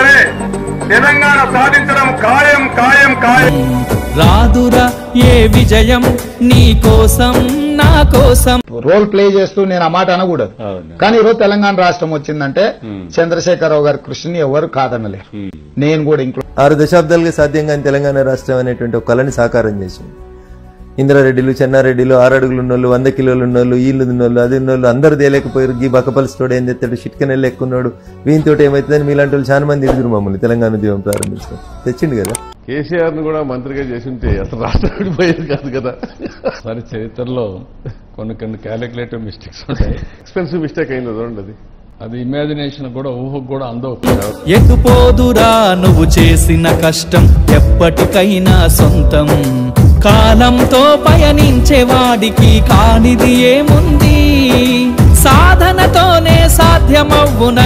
సరే తెలంగాణ సాధించడం ఖాయం ఖాయం ఖాయం. రాదురా ఏ విజయం నీ కోసం నా కోసం. రోల్ ప్లే చేస్తూ నేను ఆ మాట అనకూడదు, కానీ ఈరోజు తెలంగాణ రాష్ట్రం వచ్చిందంటే చంద్రశేఖరరావు గారి కృషిని ఎవరు కాదనలేరు. నేను కూడా ఇంట్లో 6 దశాబ్దాలుగా సాధ్యం కాని తెలంగాణ రాష్ట్రం అనేటువంటి ఒక కళని సాకారం చేసింది. ఇంద్రారెడ్డిలు, చెన్నారెడ్డిలు, 6 అడుగులు ఉన్నోళ్ళు, 100 కిలోలు ఉన్నోళ్ళు, ఈళ్ళు ఉన్నోళ్ళు, అది ఉన్నోళ్ళు అందరూ తేలేకపోయారు. గీ బక్కపల్సితోడు ఏం తెస్తాడు, షిట్కనెళ్ళు ఎక్కున్నాడు, వీనితోటి ఏమవుతుందని మీలాంటి వాళ్ళు చాలా మంది ఎదురు మమ్మల్ని తెలంగాణ ఉద్యమం ప్రారంభించారు. తెచ్చిండు కదా. కేసీఆర్ ను కూడా మంత్రిగా చేసి ఉంటే అసలు రాష్ట్రం పోయేది కాదు కదా. సరే, చరిత్రలో కొన్ని క్యాలిక్యులేటివ్ మిస్టేక్స్ ఉంటాయి. ఎక్స్పెన్సివ్ మిస్టేక్ అయింది చూడండి. అది ఇమాజినేషన్ కూడా, ఊహకు కూడా అందవు. ఎటుపోదురా నువ్వు చేసిన కష్టం ఎప్పటికైనా సొంతం. కాలంతో పయనించేవాడికి కానిది ఏముంది, సాధనతోనే సాధ్యమవ్వున